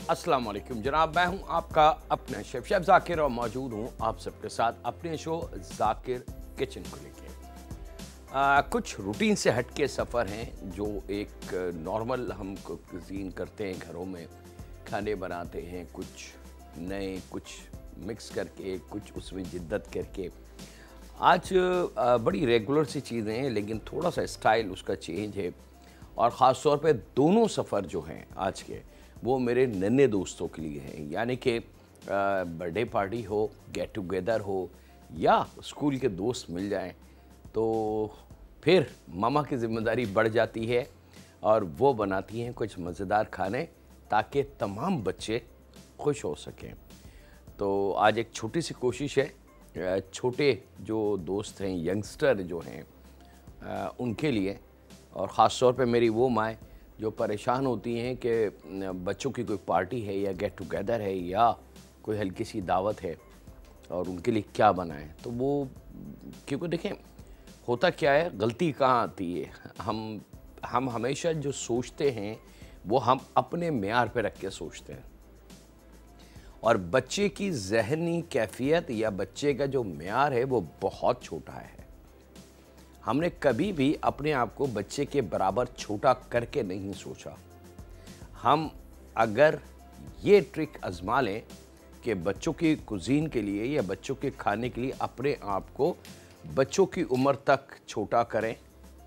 अस्सलाम वालेकुम जनाब, मैं हूं आपका अपना शेफ जाकिर और मौजूद हूं आप सबके साथ अपने शो जाकिर किचन को लेके। कुछ रूटीन से हट के सफ़र हैं जो एक नॉर्मल हम कुजीन करते हैं, घरों में खाने बनाते हैं, कुछ नए कुछ मिक्स करके, कुछ उसमें जिद्दत करके। आज बड़ी रेगुलर सी चीज़ें हैं लेकिन थोड़ा सा स्टाइल उसका चेंज है। और ख़ास तौर पे दोनों सफ़र जो हैं आज के, वो मेरे नन्हे दोस्तों के लिए हैं। यानी कि बर्थडे पार्टी हो, गेट टुगेदर हो या स्कूल के दोस्त मिल जाएं, तो फिर मामा की ज़िम्मेदारी बढ़ जाती है और वो बनाती हैं कुछ मज़ेदार खाने ताकि तमाम बच्चे खुश हो सकें। तो आज एक छोटी सी कोशिश है, छोटे जो दोस्त हैं, यंगस्टर जो हैं, उनके लिए, और ख़ास तौर पे मेरी वो माएँ जो परेशान होती हैं कि बच्चों की कोई पार्टी है या गेट टुगेदर है या कोई हल्की सी दावत है और उनके लिए क्या बनाएं। तो वो, क्योंकि देखें होता क्या है, गलती कहाँ आती है, हम हमेशा जो सोचते हैं वो हम अपने मेयार पे रख के सोचते हैं, और बच्चे की ज़हनी कैफियत या बच्चे का जो मेयार है वो बहुत छोटा है। हमने कभी भी अपने आप को बच्चे के बराबर छोटा करके नहीं सोचा। हम अगर ये ट्रिक आजमा लें कि बच्चों की कुजीन के लिए या बच्चों के खाने के लिए अपने आप को बच्चों की उम्र तक छोटा करें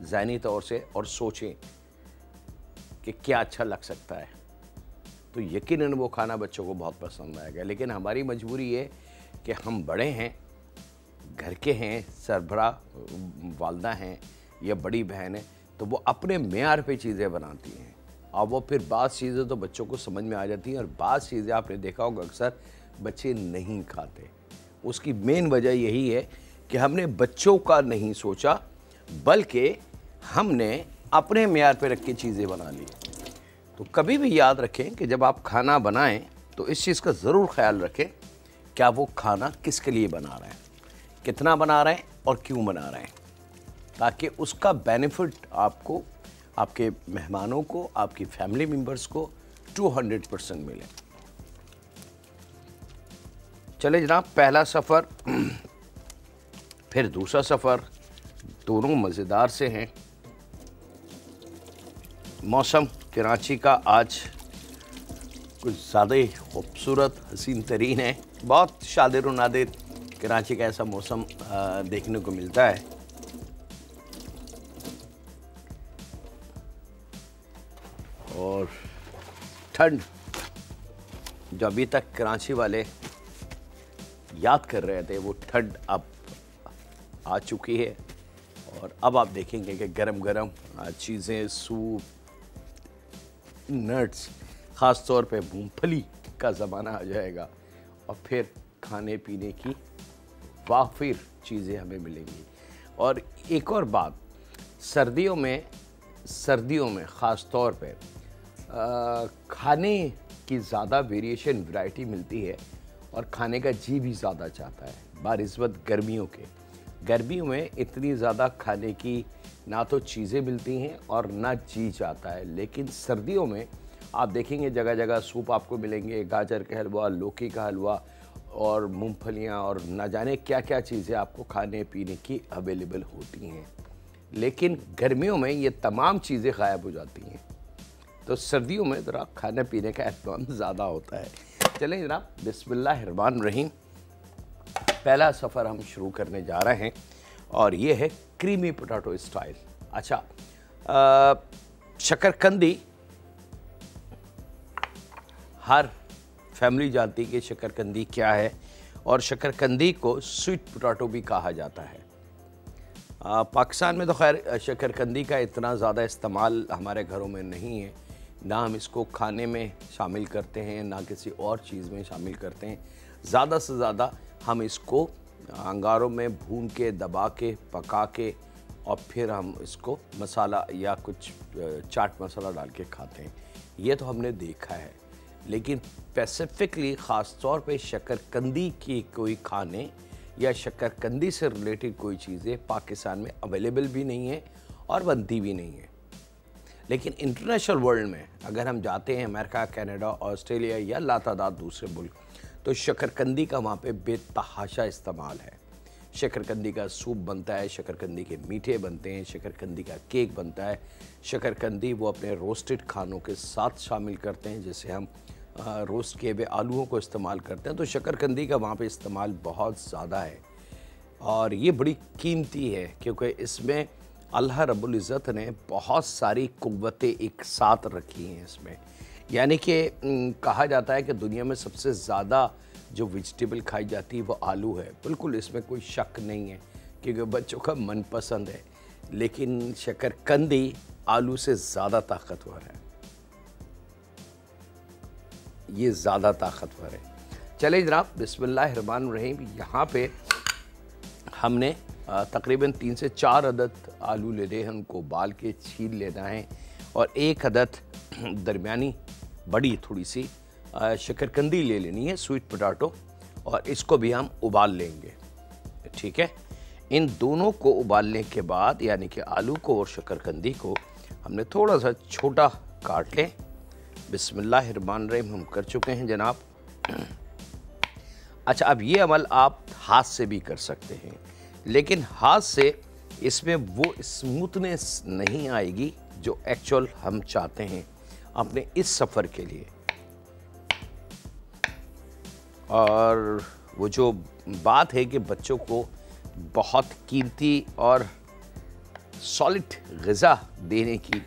ज़हनी तौर से, और सोचें कि क्या अच्छा लग सकता है, तो यकीनन वो खाना बच्चों को बहुत पसंद आएगा। लेकिन हमारी मजबूरी है कि हम बड़े हैं, घर के हैं, सरबरा वालदा हैं या बड़ी बहन है, तो वो अपने मेयार पे चीज़ें बनाती हैं और वो फिर बाज़ चीज़ें तो बच्चों को समझ में आ जाती हैं और बाज़ चीज़ें आपने देखा होगा अक्सर बच्चे नहीं खाते। उसकी मेन वजह यही है कि हमने बच्चों का नहीं सोचा, बल्कि हमने अपने मेयार पे रख के चीज़ें बना ली। तो कभी भी याद रखें कि जब आप खाना बनाएं तो इस चीज़ का ज़रूर ख्याल रखें, क्या वो खाना किसके लिए बना रहे हैं, कितना बना रहे हैं और क्यों बना रहे हैं, ताकि उसका बेनिफिट आपको, आपके मेहमानों को, आपकी फैमिली मेम्बर्स को 200% मिले। चले जनाब, पहला सफ़र फिर दूसरा सफ़र, दोनों मज़ेदार से हैं। मौसम कराची का आज कुछ ज़्यादा ही खूबसूरत, हसीन तरीन है। बहुत शादिर व नादिर कराची का ऐसा मौसम देखने को मिलता है। और ठंड जो अभी तक कराची वाले याद कर रहे थे, वो ठंड अब आ चुकी है। और अब आप देखेंगे कि गरम गरम चीज़ें, सूप, नट्स, ख़ास तौर पे मूंगफली का ज़माना आ जाएगा और फिर खाने पीने की वाफिर चीज़ें हमें मिलेंगी। और एक और बात, सर्दियों में ख़ास तौर पे खाने की ज़्यादा वेरिएशन, वैरायटी मिलती है और खाने का जी भी ज़्यादा चाहता है बानिस्बत गर्मियों में इतनी ज़्यादा खाने की ना तो चीज़ें मिलती हैं और ना जी चाहता है। लेकिन सर्दियों में आप देखेंगे जगह जगह सूप आपको मिलेंगे, गाजर का हलवा, लौकी का हलवा और मूंगफलियाँ और ना जाने क्या क्या चीज़ें आपको खाने पीने की अवेलेबल होती हैं। लेकिन गर्मियों में ये तमाम चीज़ें गायब हो जाती हैं, तो सर्दियों में ज़रा खाने पीने का एहतमाम ज़्यादा होता है। चलें जनाब, बिस्मिल्लाहिर्रहमानिर्रहीम। पहला सफ़र हम शुरू करने जा रहे हैं और ये है क्रीमी पोटैटो स्टाइल। अच्छा, शकरकंदी, हर फैमिली जानती है कि शकरकंदी क्या है, और शकरकंदी को स्वीट पोटैटो भी कहा जाता है। पाकिस्तान में तो खैर शकरकंदी का इतना ज़्यादा इस्तेमाल हमारे घरों में नहीं है, ना हम इसको खाने में शामिल करते हैं ना किसी और चीज़ में शामिल करते हैं। ज़्यादा से ज़्यादा हम इसको अंगारों में भून के, दबा के, पका के और फिर हम इसको मसाला या कुछ चाट मसाला डाल के खाते हैं। ये तो हमने देखा है, लेकिन स्पेसिफिकली ख़ास तौर पे शकरकंदी की कोई खाने या शकरकंदी से रिलेटेड कोई चीज़ें पाकिस्तान में अवेलेबल भी नहीं है और बनती भी नहीं है। लेकिन इंटरनेशनल वर्ल्ड में अगर हम जाते हैं अमेरिका, कनाडा, ऑस्ट्रेलिया या लातादाद दूसरे मुल्क, तो शकरकंदी का वहाँ पे बेतहाशा इस्तेमाल है। शकरकंदी का सूप बनता है, शकरकंदी के मीठे बनते हैं, शकरकंदी का केक बनता है। शकरकंदी वो अपने रोस्टेड खानों के साथ शामिल करते हैं, जैसे हम रोस्ट किए हुए आलूओं को इस्तेमाल करते हैं। तो शकरकंदी का वहाँ पे इस्तेमाल बहुत ज़्यादा है और ये बड़ी कीमती है, क्योंकि इसमें अल्लाह रब्बुल इज़्ज़त ने बहुत सारी कुव्वतें एक साथ रखी हैं इसमें। यानी कि कहा जाता है कि दुनिया में सबसे ज़्यादा जो वेजिटेबल खाई जाती है वो आलू है। बिल्कुल इसमें कोई शक नहीं है, क्योंकि बच्चों का मनपसंद है। लेकिन शकरकंदी आलू से ज़्यादा ताकतवर है, ये ज़्यादा ताकतवर है। चले जनाब, बिस्मिल्लाहिर्रहमानिर्रहीम। यहाँ पे हमने तकरीबन 3 से 4 अदद आलू लेने हैं, उनको उबाल के छील लेना है और 1 अदद दरमियानी बड़ी थोड़ी सी शकरकंदी ले लेनी है, स्वीट पोटैटो, और इसको भी हम उबाल लेंगे। ठीक है, इन दोनों को उबालने के बाद यानी कि आलू को और शकरकंदी को हमने थोड़ा सा छोटा काट लें। बिस्मिल्लाहिर्रहमानिर्रहीम हम कर चुके हैं जनाब। अच्छा, अब ये अमल आप हाथ से भी कर सकते हैं, लेकिन हाथ से इसमें वो स्मूथनेस नहीं आएगी जो एक्चुअल हम चाहते हैं अपने इस सफ़र के लिए। और वो जो बात है कि बच्चों को बहुत कीमती और सॉलिड ग़िज़ा देने की,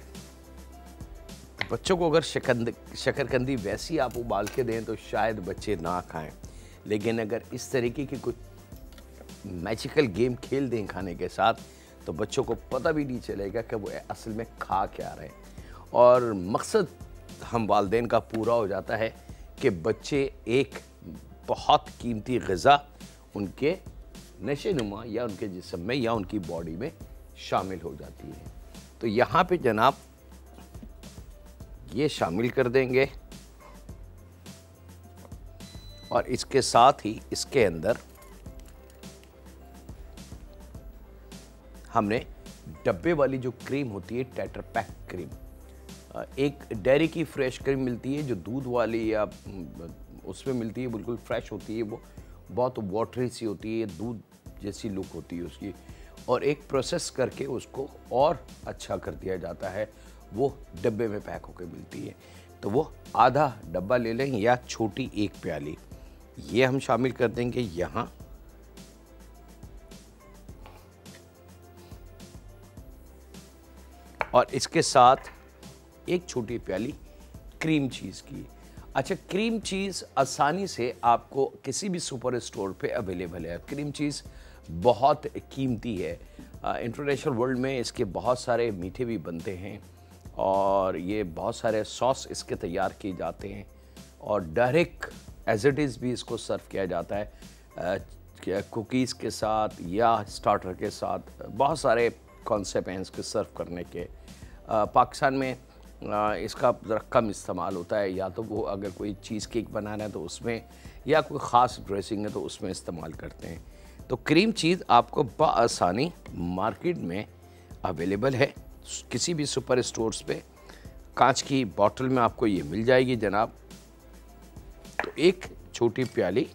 तो बच्चों को अगर शकरकंदी वैसी आप उबाल के दें तो शायद बच्चे ना खाएं, लेकिन अगर इस तरीके की कुछ मैजिकल गेम खेल दें खाने के साथ, तो बच्चों को पता भी नहीं चलेगा कि वो असल में खा क्या रहे हैं। और मकसद हम वालिदैन का पूरा हो जाता है कि बच्चे एक बहुत कीमती ग़िज़ा उनके नशे-नुमा या उनके जिस्म में या उनकी बॉडी में शामिल हो जाती है। तो यहाँ पे जनाब ये शामिल कर देंगे और इसके साथ ही इसके अंदर हमने डब्बे वाली जो क्रीम होती है, टेट्रा पैक क्रीम, एक डेयरी की फ्रेश क्रीम मिलती है जो दूध वाली या उसमें मिलती है, बिल्कुल फ्रेश होती है, वो बहुत वाटरी सी होती है, दूध जैसी लुक होती है उसकी, और एक प्रोसेस करके उसको और अच्छा कर दिया जाता है, वो डब्बे में पैक होकर मिलती है। तो वो आधा डब्बा ले लें या छोटी 1 प्याली, ये हम शामिल कर देंगे यहाँ। और इसके साथ 1 छोटी प्याली क्रीम चीज़ की। अच्छा, क्रीम चीज़ आसानी से आपको किसी भी सुपर स्टोर पे अवेलेबल है। क्रीम चीज़ बहुत कीमती है। इंटरनेशनल वर्ल्ड में इसके बहुत सारे मीठे भी बनते हैं और ये बहुत सारे सॉस इसके तैयार किए जाते हैं और डायरेक्ट एज इट इज़ भी इसको सर्व किया जाता है कुकीज़ के साथ या स्टार्टर के साथ। बहुत सारे कॉन्सेप्ट हैं इसके सर्व करने के। पाकिस्तान में इसका ज़रा कम इस्तेमाल होता है, या तो वो अगर कोई चीज़ केक बनाना है तो उसमें, या कोई ख़ास ड्रेसिंग है तो उसमें इस्तेमाल करते हैं। तो क्रीम चीज़ आपको बआसानी मार्केट में अवेलेबल है, किसी भी सुपर स्टोर्स पे कांच की बोतल में आपको ये मिल जाएगी जनाब। तो 1 छोटी प्याली,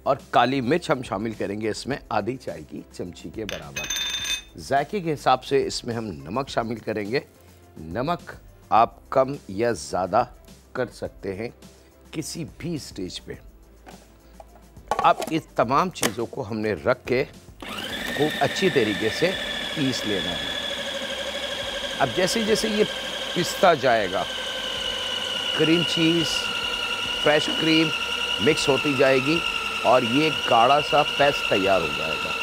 और काली मिर्च हम शामिल करेंगे इसमें आधी चाय की चमची के बराबर। जायके के हिसाब से इसमें हम नमक शामिल करेंगे। नमक आप कम या ज़्यादा कर सकते हैं किसी भी स्टेज पे। अब इस तमाम चीज़ों को हमने रख के खूब अच्छी तरीके से पीस लेना है। अब जैसे जैसे ये पिसता जाएगा, cream cheese, fresh cream mix होती जाएगी और ये गाढ़ा सा पेस्ट तैयार हो जाएगा।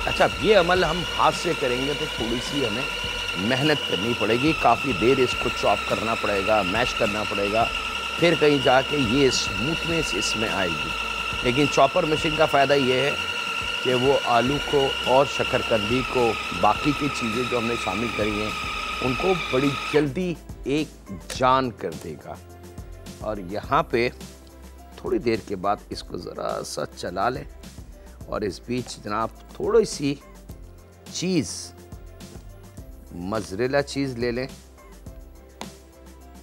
अच्छा, ये अमल हम हाथ से करेंगे तो थोड़ी सी हमें मेहनत करनी पड़ेगी, काफ़ी देर इसको चॉप करना पड़ेगा, मैश करना पड़ेगा, फिर कहीं जाके ये स्मूथनेस इसमें आएगी। लेकिन चॉपर मशीन का फ़ायदा ये है कि वो आलू को और शकरकंदी को, बाकी की चीज़ें जो हमने शामिल करी हैं, उनको बड़ी जल्दी एक जान कर देगा। और यहाँ पे थोड़ी देर के बाद इसको ज़रा सा चला लें और इस बीच जनाब थोड़ी सी चीज़, मोज़रेला चीज़ ले लें,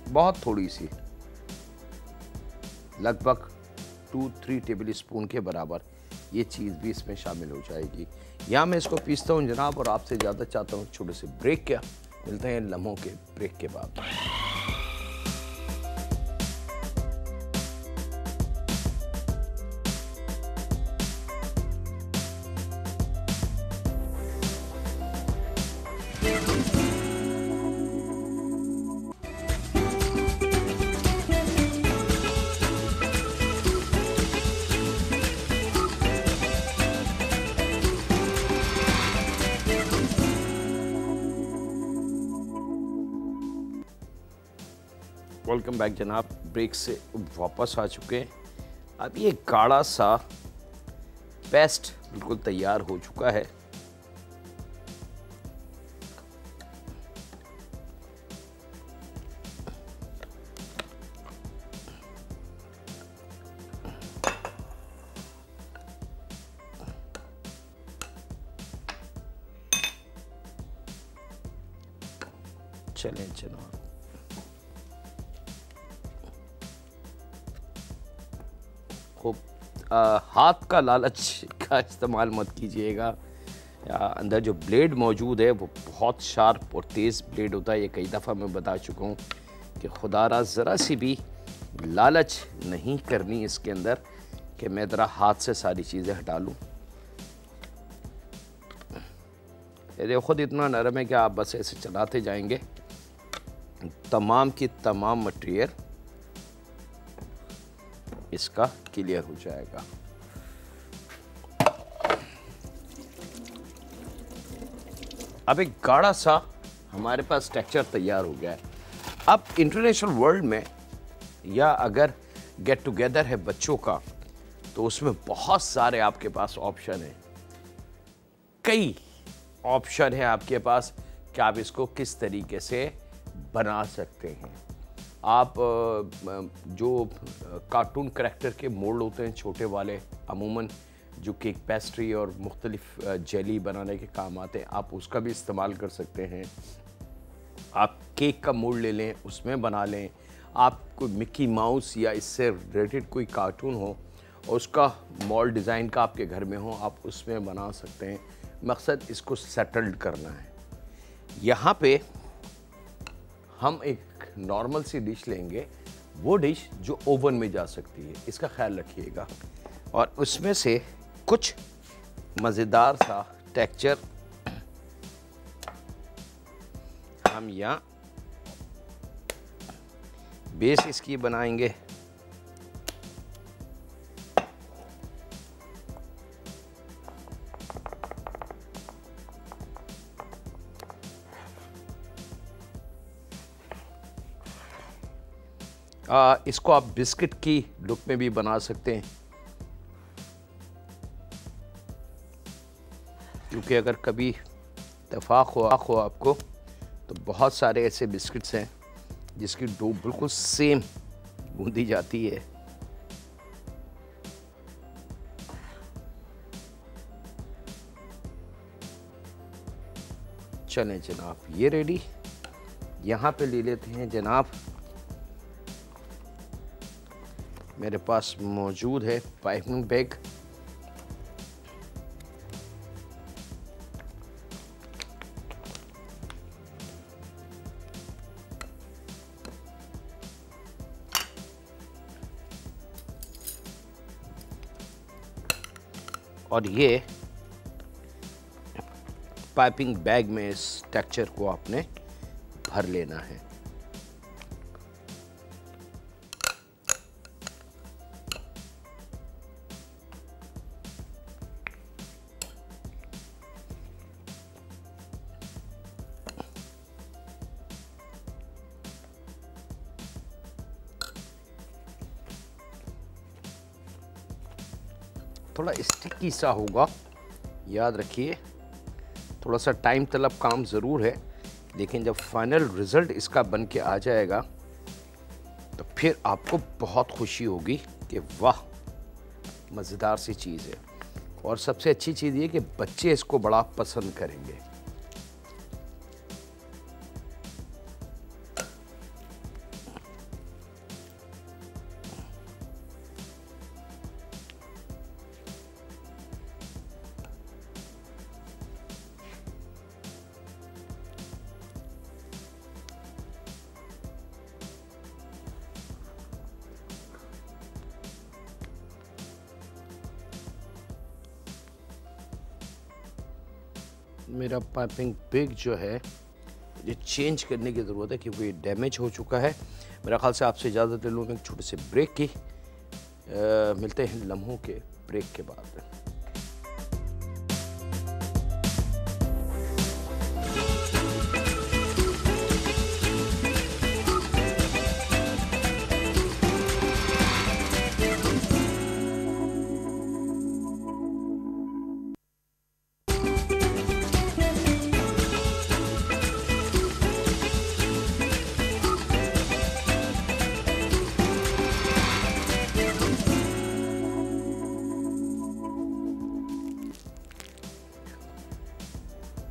बहुत थोड़ी सी, लगभग 2-3 टेबल स्पून के बराबर ये चीज़ भी इसमें शामिल हो जाएगी। यहाँ मैं इसको पीसता हूँ जनाब और आपसे ज़्यादा चाहता हूँ छोटे से ब्रेक क्या, मिलते हैं लम्हों के ब्रेक के बाद। वेलकम बैक जनाब, ब्रेक से वापस आ चुके हैं। अब ये गाढ़ा सा पेस्ट बिल्कुल तैयार हो चुका है। चलें जनाब, खूब हाथ का लालच का इस्तेमाल मत कीजिएगा। अंदर जो ब्लेड मौजूद है वो बहुत शार्प और तेज़ ब्लेड होता है। ये कई दफ़ा मैं बता चुका हूँ कि खुदारा ज़रा सी भी लालच नहीं करनी इसके अंदर कि मैं ज़रा हाथ से सारी चीज़ें हटा लूँ। ये खुद इतना नरम है कि आप बस ऐसे चलाते जाएंगे, तमाम की तमाम मटेरियल इसका क्लियर हो जाएगा। अब एक गाढ़ा सा हमारे पास टेक्सचर तैयार हो गया है। अब इंटरनेशनल वर्ल्ड में या अगर गेट टुगेदर है बच्चों का, तो उसमें बहुत सारे आपके पास ऑप्शन हैं, कई ऑप्शन है आपके पास कि आप इसको किस तरीके से बना सकते हैं। आप जो कार्टून करैक्टर के मोल्ड होते हैं छोटे वाले, अमूमन जो केक पेस्ट्री और मुख्तलिफ जेली बनाने के काम आते हैं, आप उसका भी इस्तेमाल कर सकते हैं। आप केक का मोल्ड ले लें, उसमें बना लें। आप कोई मिक्की माउस या इससे रिलेटेड कोई कार्टून हो और उसका मोल्ड डिज़ाइन का आपके घर में हो, आप उसमें बना सकते हैं। मकसद इसको सेटल्ड करना है। यहाँ पे हम एक नॉर्मल सी डिश लेंगे, वो डिश जो ओवन में जा सकती है, इसका ख्याल रखिएगा। और उसमें से कुछ मज़ेदार सा टेक्सचर हम यहाँ बेस इसकी बनाएंगे। इसको आप बिस्किट की लुक में भी बना सकते हैं, क्योंकि अगर कभी इत्तेफाक हो आपको, तो बहुत सारे ऐसे बिस्किट्स हैं जिसकी डो बिल्कुल सेम गूंदी जाती है। चलें जनाब, ये रेडी। यहाँ पे ले लेते हैं जनाब, मेरे पास मौजूद है पाइपिंग बैग। और ये पाइपिंग बैग में इस टेक्सचर को आपने भर लेना है। थोड़ा स्टिकी सा होगा, याद रखिए। थोड़ा सा टाइम तलब काम ज़रूर है, लेकिन जब फाइनल रिज़ल्ट इसका बन के आ जाएगा तो फिर आपको बहुत खुशी होगी कि वाह, मज़ेदार सी चीज़ है। और सबसे अच्छी चीज़ ये कि बच्चे इसको बड़ा पसंद करेंगे। मेरा पाइपिंग पिग जो है ये चेंज करने की ज़रूरत है क्योंकि ये डैमेज हो चुका है। मेरा ख्याल से आपसे इजाज़त ले लूँगा एक छोटे से ब्रेक की। मिलते हैं लम्हों के ब्रेक के बाद।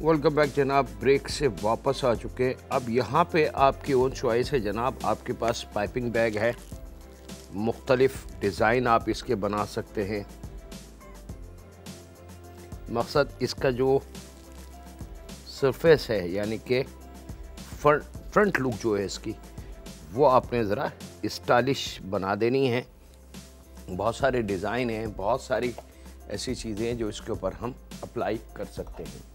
वेलकम बैक जनाब, ब्रेक से वापस आ चुके हैं। अब यहाँ पे आपकी ओन चॉइस है जनाब। आपके पास पाइपिंग बैग है, मुख्तलिफ डिज़ाइन आप इसके बना सकते हैं। मकसद इसका जो सरफेस है यानी कि फ्रंट लुक जो है इसकी, वो आपने ज़रा स्टाइलिश बना देनी है। बहुत सारे डिज़ाइन हैं, बहुत सारी ऐसी चीज़ें हैं जो इसके ऊपर हम अप्लाई कर सकते हैं।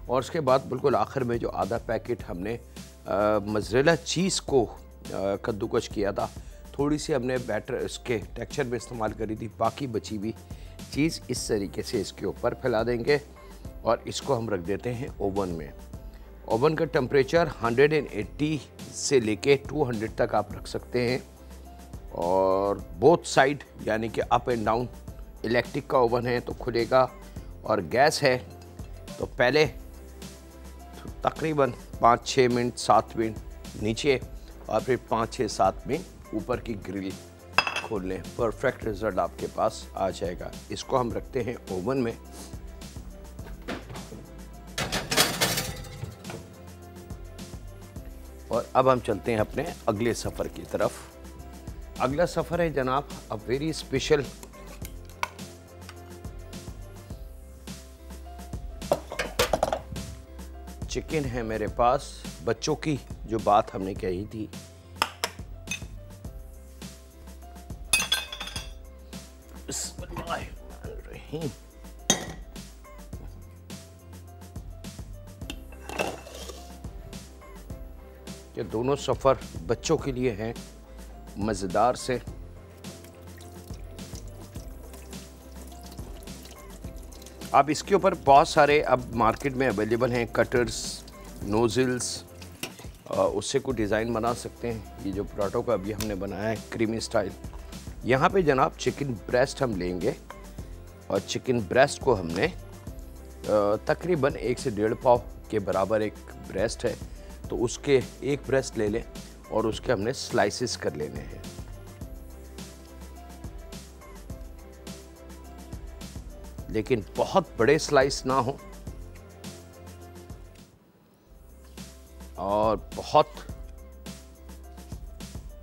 और उसके बाद बिल्कुल आखिर में जो आधा पैकेट हमने मोज़रेला चीज़ को कद्दूकस किया था, थोड़ी सी हमने बैटर इसके टेक्सचर में इस्तेमाल करी थी, बाकी बची हुई चीज़ इस तरीके से इसके ऊपर फैला देंगे और इसको हम रख देते हैं ओवन में। ओवन का टेम्परेचर 180 से लेके 200 तक आप रख सकते हैं। और बोथ साइड यानी कि अप एंड डाउन, इलेक्ट्रिक का ओवन है तो खुलेगा, और गैस है तो पहले तकरीबन 5-6 मिनट 7 मिनट नीचे और फिर 5-6 7 मिनट ऊपर की ग्रिल खोल लें। परफेक्ट रिजल्ट आपके पास आ जाएगा। इसको हम रखते हैं ओवन में। और अब हम चलते हैं अपने अगले सफ़र की तरफ। अगला सफ़र है जनाब अ वेरी स्पेशल चिकन है मेरे पास। बच्चों की जो बात हमने कही थी, बिस्मिल्लाहिर्रहमानिर्रहीम। ये दोनों सफ़र बच्चों के लिए हैं, मज़ेदार से। अब इसके ऊपर बहुत सारे अब मार्केट में अवेलेबल हैं कटर्स, नोज़ल्स, उससे कोई डिज़ाइन बना सकते हैं। ये जो पराठों का अभी हमने बनाया है क्रीमी स्टाइल, यहाँ पे जनाब चिकन ब्रेस्ट हम लेंगे और चिकन ब्रेस्ट को हमने तकरीबन 1 से 1.5 पाव के बराबर एक ब्रेस्ट है, तो उसके एक ब्रेस्ट ले लें और उसके हमने स्लाइसेस कर लेने हैं। लेकिन बहुत बड़े स्लाइस ना हो और बहुत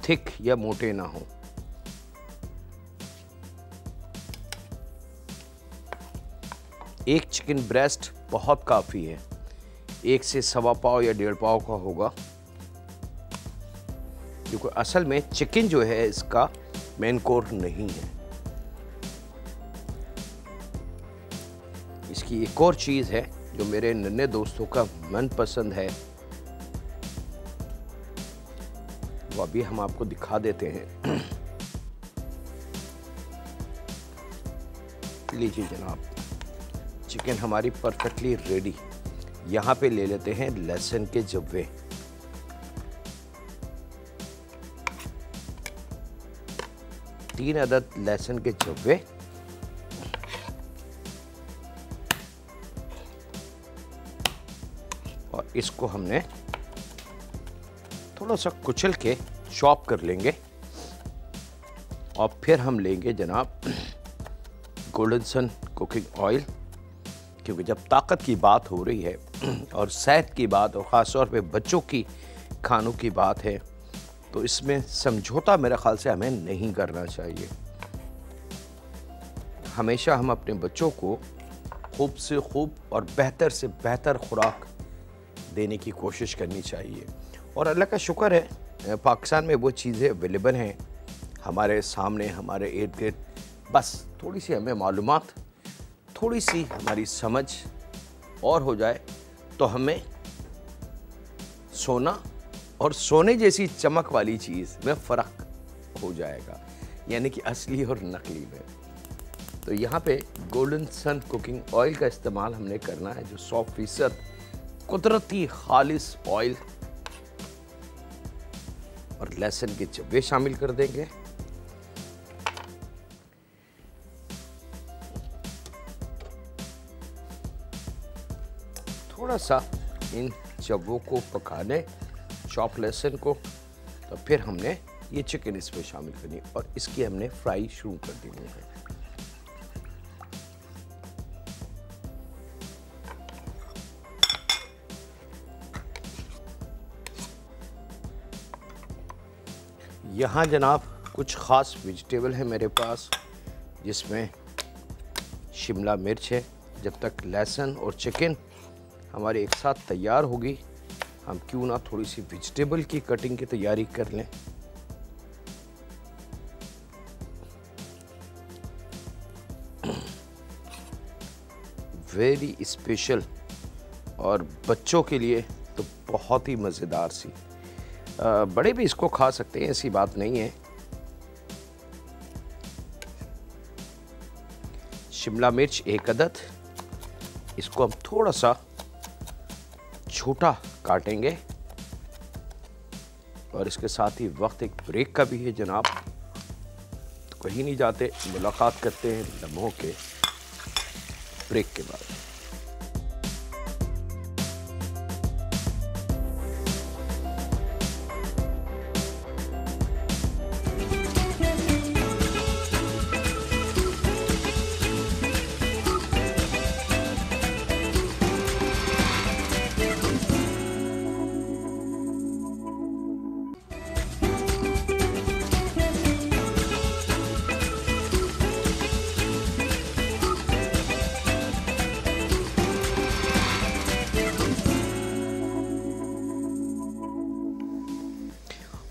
थिक या मोटे ना हो। एक चिकन ब्रेस्ट बहुत काफ़ी है, 1 से 1.25 पाव या 1.5 पाव का होगा, क्योंकि असल में चिकन जो है इसका मेन कोर नहीं है। इसकी एक और चीज़ है जो मेरे नन्हे दोस्तों का मनपसंद है, वो अभी हम आपको दिखा देते हैं। लीजिए जनाब, चिकन हमारी परफेक्टली रेडी। यहाँ पे ले लेते हैं लहसुन के जब्वे। तीन अदद लहसुन के जब्वे, और इसको हमने थोड़ा सा कुचल के चॉप कर लेंगे। और फिर हम लेंगे जनाब गोल्डन सन कुकिंग ऑयल, क्योंकि जब ताकत की बात हो रही है और सेहत की बात और ख़ास तौर पे बच्चों की खानों की बात है, तो इसमें समझौता मेरे ख़्याल से हमें नहीं करना चाहिए। हमेशा हम अपने बच्चों को खूब से खूब और बेहतर से बेहतर खुराक देने की कोशिश करनी चाहिए। और अल्लाह का शुक्र है पाकिस्तान में वो चीज़ें अवेलेबल हैं हमारे सामने, हमारे इर्द गिर्द। बस थोड़ी सी हमें मालूमात, थोड़ी सी हमारी समझ और हो जाए तो हमें सोना और सोने जैसी चमक वाली चीज़ में फ़र्क हो जाएगा, यानी कि असली और नकली में। तो यहाँ पे गोल्डन सन कुकिंग ऑयल का इस्तेमाल हमने करना है, जो 100% कुदरती खालिस ऑयल, और लहसुन के चब्बे शामिल कर देंगे। थोड़ा सा इन चब्बों को पका लें, चॉप लहसुन को, तो फिर हमने ये चिकन इसमें शामिल करनी और इसकी हमने फ्राई शुरू कर देनी है। यहाँ जनाब कुछ ख़ास वेजिटेबल है मेरे पास, जिसमें शिमला मिर्च है। जब तक लहसुन और चिकन हमारे एक साथ तैयार होगी, हम क्यों ना थोड़ी सी वेजिटेबल की कटिंग की तैयारी कर लें। वेरी स्पेशल और बच्चों के लिए तो बहुत ही मज़ेदार सी। बड़े भी इसको खा सकते हैं, ऐसी बात नहीं है। शिमला मिर्च 1 अदद, इसको हम थोड़ा सा छोटा काटेंगे और इसके साथ ही वक्त एक ब्रेक का भी है जनाब, तो कहीं नहीं जाते, मुलाकात करते हैं लम्हों के ब्रेक के बाद।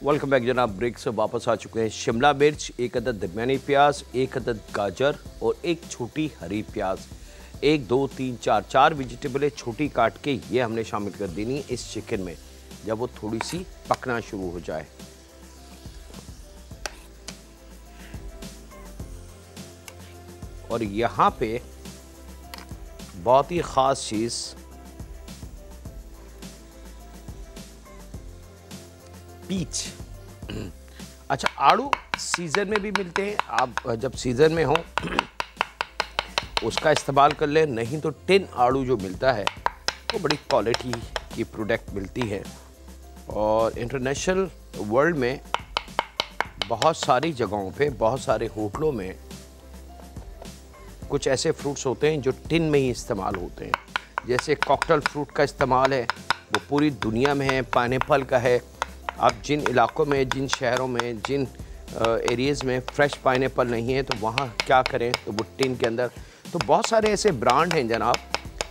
वेलकम बैक जनाब, ब्रेक से वापस आ चुके हैं। शिमला मिर्च 1 अदद, दरमियानी प्याज 1 अदद, गाजर और 1 छोटी हरी प्याज, 1 2 3 4 वेजिटेबलें छोटी काट के ये हमने शामिल कर देनी इस चिकन में, जब वो थोड़ी सी पकना शुरू हो जाए। और यहाँ पे बहुत ही ख़ास चीज़, पीच। अच्छा, आड़ू सीज़न में भी मिलते हैं, आप जब सीज़न में हो उसका इस्तेमाल कर लें, नहीं तो टिन आड़ू जो मिलता है वो बड़ी क्वालिटी की प्रोडक्ट मिलती है। और इंटरनेशनल वर्ल्ड में बहुत सारी जगहों पे, बहुत सारे होटलों में कुछ ऐसे फ्रूट्स होते हैं जो टिन में ही इस्तेमाल होते हैं। जैसे कॉकटेल फ्रूट का इस्तेमाल है वो पूरी दुनिया में है, पाइनएप्पल का है। आप जिन इलाकों में, जिन शहरों में, जिन एरियाज़ में फ्रेश पाइनएप्पल नहीं है तो वहाँ क्या करें, तो वो टिन के अंदर। तो बहुत सारे ऐसे ब्रांड हैं जनाब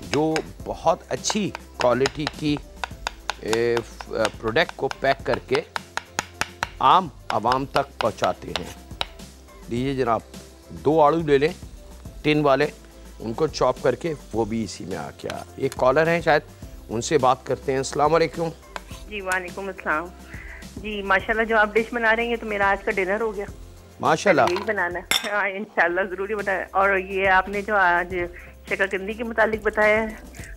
जो बहुत अच्छी क्वालिटी की प्रोडक्ट को पैक करके आम आवाम तक पहुँचाते हैं। लीजिए जनाब, 2 आड़ू ले लें टिन वाले, उनको चॉप करके, वो भी इसी में आ गया। एक कॉलर हैं शायद, उनसे बात करते हैं। अस्सलाम वालेकुम। जी वालेकुम अस्सलाम। जी माशाल्लाह, जो आप डिश बना रही हैं तो मेरा आज का डिनर हो गया माशाल्लाह। यही बनाना है, हाँ इंशाल्लाह ज़रूरी बनाना। और ये आपने जो आज शकरकंदी के मुतालिक बताया है,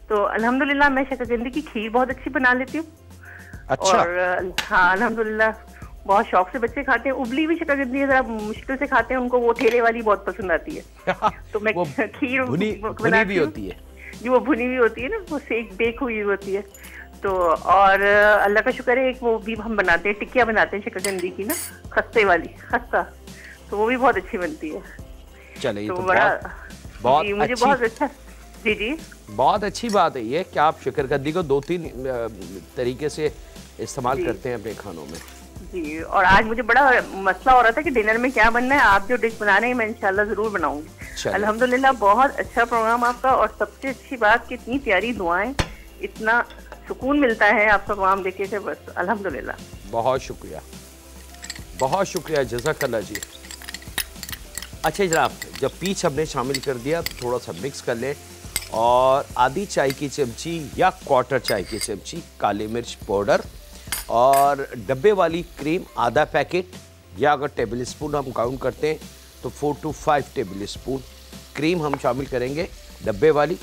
तो अल्हम्दुलिल्लाह मैं शकरकंदी की खीर बहुत अच्छी बना लेती हूँ। अच्छा। और हाँ अल्हम्दुलिल्लाह बहुत शौक से बच्चे खाते हैं। उबली हुई शकरकंदी जरा मुश्किल से खाते हैं, उनको वो ठेले वाली बहुत पसंद आती है। तो मैं खीर भुनी भी होती है जी, वो भुनी हुई होती है ना, वो सेक बेक हुई होती है। तो और अल्लाह का शुक्र है, एक वो भी हम बनाते हैं, टिक्किया बनाते हैं शकरकंदी की ना, खस्ते वाली खस्ता, तो वो भी बहुत अच्छी बनती है। चलिए, तो तो बड़ा बहुत जी, मुझे अच्छी, बहुत अच्छा। जी जी बहुत अच्छी बात है ये कि आप शकरकंदी को 2-3 तरीके से इस्तेमाल जी करते हैं अपने खानों में। जी। और आज मुझे बड़ा मसला हो रहा था कि डिनर में क्या बनना है। आप जो डिश बना रहे हैं मैं इंशाल्लाह जरूर बनाऊंगी। चलिए, अल्हम्दुलिल्लाह बहुत अच्छा प्रोग्राम आपका, और सबसे अच्छी बात कि इतनी प्यारी दुआएं, इतना सुकून मिलता है आपका प्रोग्राम देखे से, बस अल्हम्दुलिल्लाह। बहुत शुक्रिया, बहुत शुक्रिया, जज़ाकल्लाह जी। अच्छा जनाब, जब पीच हमने शामिल कर दिया तो थोड़ा सा मिक्स कर लें, और आधी चाय की चमची या क्वार्टर चाय की चमची काली मिर्च पाउडर, और डब्बे वाली क्रीम आधा पैकेट, या अगर टेबल स्पून हम काउंट करते हैं तो 4 to 5 टेबल स्पून क्रीम हम शामिल करेंगे डब्बे वाली,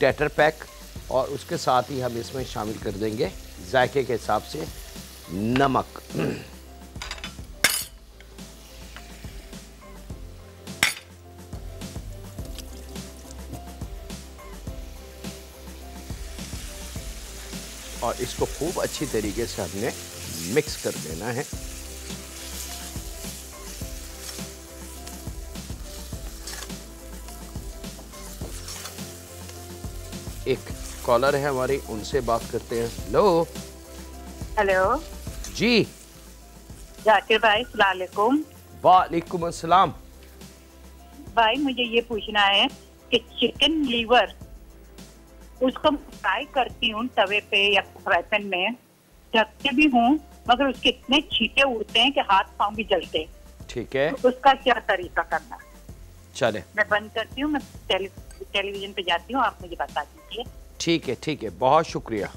टेटर पैक। और उसके साथ ही हम इसमें शामिल कर देंगे जायके के हिसाब से नमक। और इसको खूब अच्छी तरीके से हमने मिक्स कर देना है। एक कॉलर है हमारी, उनसे बात करते हैं। हेलो। हेलो जी। जाकिर भाई, अस्सलाम वालेकुम। वालेकुम अस्सलाम। भाई मुझे ये पूछना है कि चिकन लीवर, उसको फ्राई करती हूँ तवे पे या फ्राई पैन में, ढकते भी हूँ, मगर उसके इतने छींटे उड़ते हैं कि हाथ पांव भी जलते हैं। ठीक है, तो उसका क्या तरीका करना? चले, मैं बंद करती हूँ, मैं टेलीविजन पे जाती हूँ, आप मुझे बता दीजिए। ठीक है, ठीक है, बहुत शुक्रिया।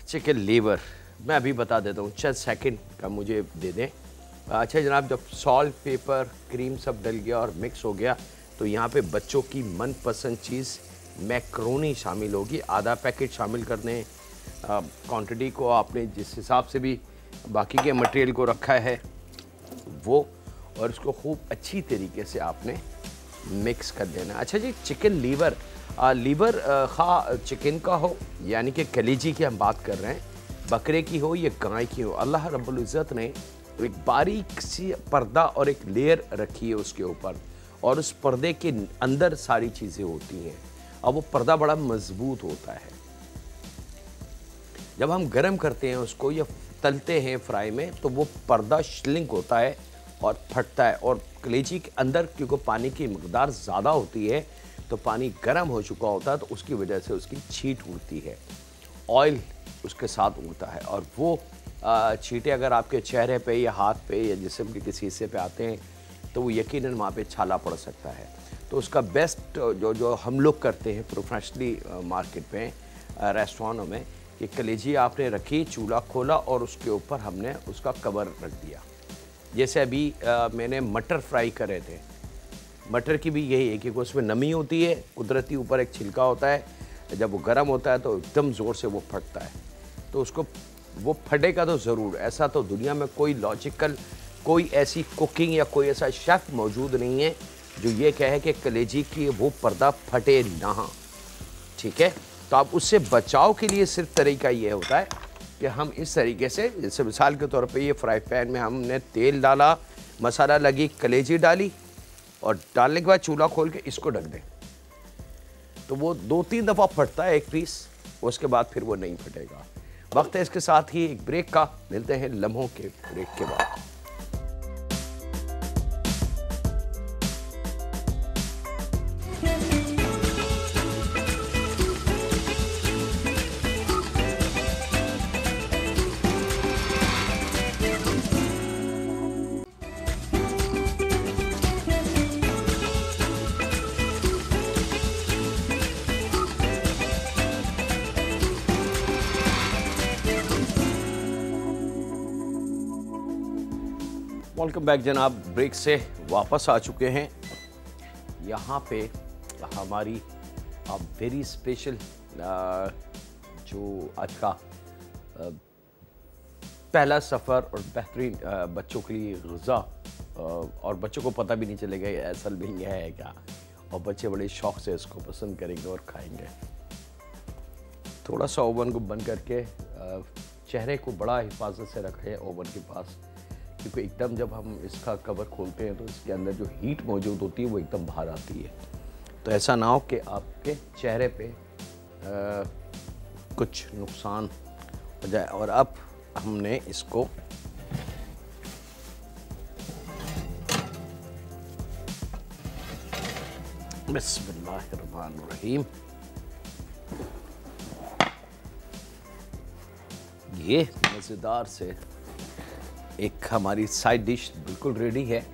चिकन लीवर मैं अभी बता देता हूँ, चंद सेकंड का मुझे दे दें। अच्छा जनाब, जब सॉल्ट, पेपर, क्रीम सब डल गया और मिक्स हो गया, तो यहाँ पे बच्चों की मनपसंद चीज़ मैक्रोनी शामिल होगी। आधा पैकेट शामिल कर दें। क्वांटिटी को आपने जिस हिसाब से भी बाकी के मटेरियल को रखा है वो, और इसको खूब अच्छी तरीके से आपने मिक्स कर देना। अच्छा जी, चिकन लीवर, लीवर खा चिकन का हो, यानी कि कलेजी की हम बात कर रहे हैं, बकरे की हो या गाय की हो, अल्लाह रब्बुल इज़्ज़त ने एक बारीक सी पर्दा और एक लेयर रखी है उसके ऊपर, और उस पर्दे के अंदर सारी चीज़ें होती हैं। अब वो पर्दा बड़ा मजबूत होता है। जब हम गर्म करते हैं उसको या तलते हैं फ्राई में, तो वो पर्दा श्रिंक होता है और फटता है, और कलेजी के अंदर क्योंकि पानी की मकदार ज़्यादा होती है, तो पानी गर्म हो चुका होता है, तो उसकी वजह से उसकी छींट उड़ती है, ऑयल उसके साथ उड़ता है, और वो छींटे अगर आपके चेहरे पे या हाथ पे या जिस्म के किसी हिस्से पे आते हैं, तो वो यकीनन वहाँ पे छाला पड़ सकता है। तो उसका बेस्ट जो हम लोग करते हैं प्रोफेशनली मार्केट में, रेस्टोरेंटों में, कि कलेजी आपने रखी, चूल्हा खोला और उसके ऊपर हमने उसका कवर रख दिया। जैसे अभी मैंने मटर फ्राई करे थे, मटर की भी यही है कि उसमें नमी होती है, कुदरती ऊपर एक छिलका होता है, जब वो गर्म होता है तो एकदम ज़ोर से वो फटता है, तो उसको वो फटेगा तो ज़रूर। ऐसा तो दुनिया में कोई लॉजिकल, कोई ऐसी कुकिंग या कोई ऐसा शेफ़ मौजूद नहीं है जो ये कहे कि कलेजी की वो पर्दा फटे ना। ठीक है, तो आप उससे बचाव के लिए सिर्फ तरीका ये होता है कि हम इस तरीके से, जैसे मिसाल के तौर पे ये फ्राई पैन में हमने तेल डाला, मसाला लगी, कलेजी डाली, और डालने के बाद चूल्हा खोल के इसको ढक दें, तो वो 2-3 दफ़ा फटता है एक पीस, उसके बाद फिर वो नहीं फटेगा। वक्त है इसके साथ ही एक ब्रेक का, मिलते हैं लम्हों के ब्रेक के बाद। वेलकम बैक जनाब, ब्रेक से वापस आ चुके हैं। यहाँ पे हमारी वेरी स्पेशल जो आज का पहला सफ़र और बेहतरीन बच्चों के लिए ग़िज़ा, और बच्चों को पता भी नहीं चलेगा ये असल में यह है क्या, और बच्चे बड़े शौक़ से इसको पसंद करेंगे और खाएंगे। थोड़ा सा ओवन को बंद करके चेहरे को बड़ा हिफाजत से रखें ओवन के पास, क्योंकि एकदम जब हम इसका कवर खोलते हैं तो इसके अंदर जो हीट मौजूद होती है वो एकदम बाहर आती है। तो ऐसा ना हो कि आपके चेहरे पे कुछ नुकसान हो जाए। और अब हमने इसको बिस्मिल्लाहिर्रहमानिर्रहीम, ये मज़ेदार से एक हमारी साइड डिश बिल्कुल रेडी है।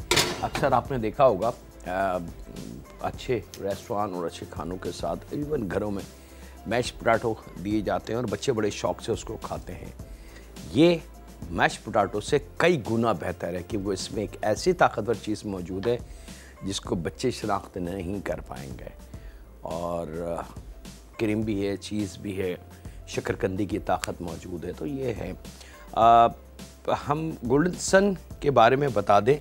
अक्सर आपने देखा होगा अच्छे रेस्टोरेंट और अच्छे खानों के साथ इवन घरों में मैश पोटैटो दिए जाते हैं और बच्चे बड़े शौक़ से उसको खाते हैं। ये मैश पोटैटो से कई गुना बेहतर है कि वो इसमें एक ऐसी ताकतवर चीज़ मौजूद है जिसको बच्चे शनाख्त नहीं कर पाएंगे। और क्रीम भी है, चीज़ भी है, शकरकंदी की ताकत मौजूद है। तो ये है हम गोल्डन सन के बारे में बता दें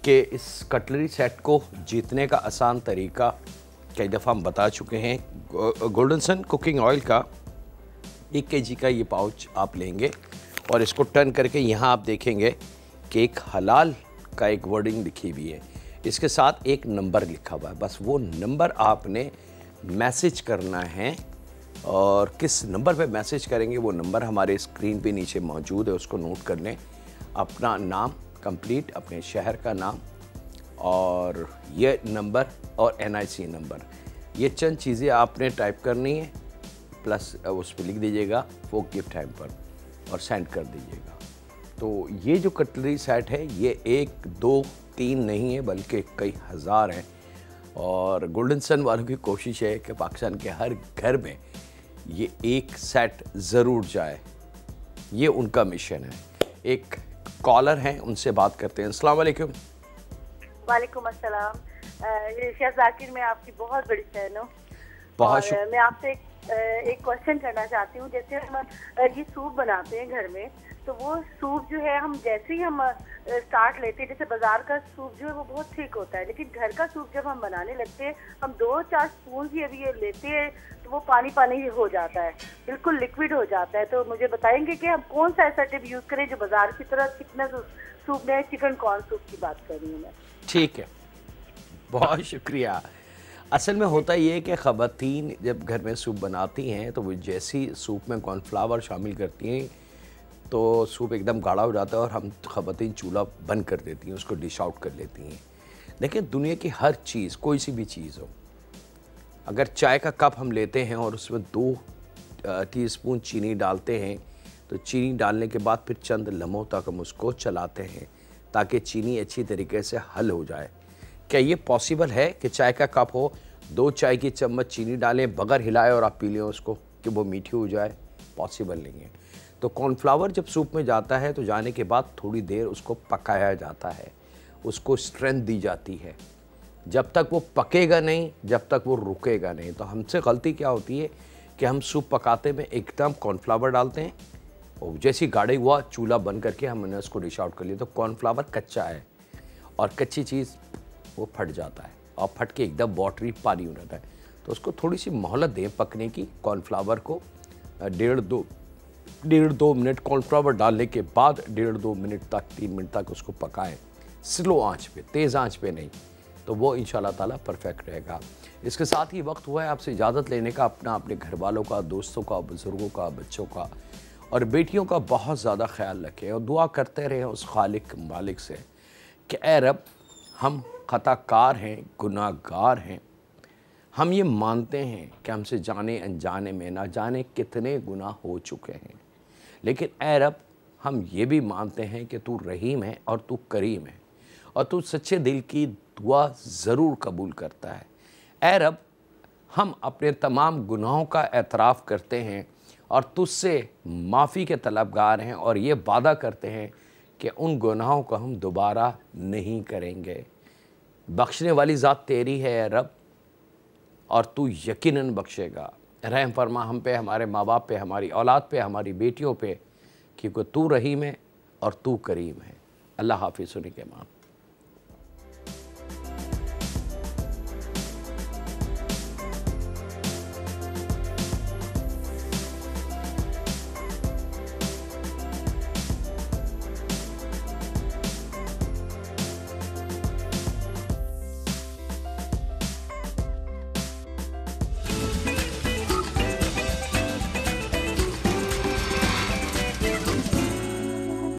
कि इस कटलरी सेट को जीतने का आसान तरीका कई दफ़ा हम बता चुके हैं। गोल्डन सन कुकिंग ऑयल का 1 kg का ये पाउच आप लेंगे और इसको टर्न करके यहाँ आप देखेंगे कि एक हलाल का एक वर्डिंग लिखी हुई है, इसके साथ एक नंबर लिखा हुआ है। बस वो नंबर आपने मैसेज करना है और किस नंबर पे मैसेज करेंगे वो नंबर हमारे स्क्रीन पे नीचे मौजूद है, उसको नोट कर लें। अपना नाम कंप्लीट, अपने शहर का नाम और ये नंबर और NIC नंबर, ये चंद चीज़ें आपने टाइप करनी है, प्लस उस पर लिख दीजिएगा वो गिफ्ट टाइम पर और सेंड कर दीजिएगा। तो ये जो कटलरी सेट है ये 1, 2, 3 नहीं है बल्कि कई हज़ार हैं। और गोल्डन सन वालों की कोशिश है कि पाकिस्तान के हर घर में ये एक सेट ज़रूर जाए, ये उनका मिशन है। एक कॉलर हैं, उनसे बात करते हैं। अस्सलाम वालेकुम। वालेकुम अस्सलाम। शेफ जाकिर, मैं आपकी बहुत बड़ी फैन हूँ। बहुत मैं आपसे एक क्वेश्चन करना चाहती हूँ। जैसे हम ये सूप बनाते हैं घर में, तो वो सूप जो है हम जैसे ही हम स्टार्ट लेते हैं, जैसे बाजार का सूप जो है वो बहुत ठीक होता है, लेकिन घर का सूप जब हम बनाने लगते हैं, हम 2-4 स्पून भी अभी ये लेते हैं तो वो पानी पानी हो जाता है, बिल्कुल लिक्विड हो जाता है। तो मुझे बताएंगे कि हम कौन सा ऐसा टिप यूज़ करें जो बाजार की तरह थिकनेस सूप में, चिकन कॉर्न सूप की बात कर रही हूँ मैं। ठीक है, बहुत शुक्रिया। असल में होता ये है कि ख़वातीन जब घर में सूप बनाती हैं तो वो जैसी सूप में कॉर्नफ्लावर शामिल करती हैं तो सूप एकदम गाढ़ा हो जाता है और हम ख़वातीन चूल्हा बंद कर देती हैं, उसको डिश आउट कर लेती हैं। लेकिन दुनिया की हर चीज़, कोई सी भी चीज़ हो, अगर चाय का कप हम लेते हैं और उसमें 2 टीस्पून चीनी डालते हैं तो चीनी डालने के बाद फिर चंद लम्हों तक हम उसको चलाते हैं ताकि चीनी अच्छी तरीके से हल हो जाए। क्या ये पॉसिबल है कि चाय का कप हो, 2 चाय की चम्मच चीनी डालें बगैर हिलाए और आप पी लें उसको कि वो मीठी हो जाए? पॉसिबल नहीं है। तो कॉर्नफ्लावर जब सूप में जाता है तो जाने के बाद थोड़ी देर उसको पकाया जाता है, उसको स्ट्रेंथ दी जाती है। जब तक वो पकेगा नहीं, जब तक वो रुकेगा नहीं। तो हमसे गलती क्या होती है कि हम सूप पकाते में एकदम कॉर्नफ्लावर डालते हैं और जैसे ही गाढ़ा हुआ चूल्हा बंद करके हमने उसको डिश आउट कर लिया। तो कॉर्नफ्लावर कच्चा है और कच्ची चीज़ वो फट जाता है और फट के एकदम वाटरी पानी हो जाता है। तो उसको थोड़ी सी मोहलत दें पकने की। कॉर्नफ्लावर को 1.5-2 मिनट कॉर्नफ्लावर डालने के बाद 1.5-2 मिनट तक, 3 मिनट तक उसको पकाएं, स्लो आंच पे, तेज़ आंच पे नहीं। तो वो इंशाल्लाह ताला परफेक्ट रहेगा। इसके साथ ही वक्त हुआ है आपसे इजाज़त लेने का। अपने घर वालों का, दोस्तों का, बुज़ुर्गों का, बच्चों का और बेटियों का बहुत ज़्यादा ख्याल रखें और दुआ करते रहें उस खालिक मालिक से कि ऐ रब, हम ख़ताकार हैं, गुनाहगार हैं। हम ये मानते हैं कि हमसे जाने अनजाने में ना जाने कितने गुनाह हो चुके हैं, लेकिन ऐ रब, हम ये भी मानते हैं कि तू रहीम है और तू करीम है और तू सच्चे दिल की दुआ ज़रूर कबूल करता है। ऐ रब, हम अपने तमाम गुनाहों का एतराफ़ करते हैं और तुझसे माफ़ी के तलबगार हैं और ये वादा करते हैं कि उन गुनाहों को हम दोबारा नहीं करेंगे। बख्शने वाली ज़ात तेरी है ऐ रब और तू यकीनन बख्शेगा। रहम फरमा हम पे, हमारे माँ बाप पे, हमारी औलाद पे, हमारी बेटियों पे, क्योंकि तू रहीम है और तू करीम है। अल्लाह हाफ़िज़। सुनी के मान।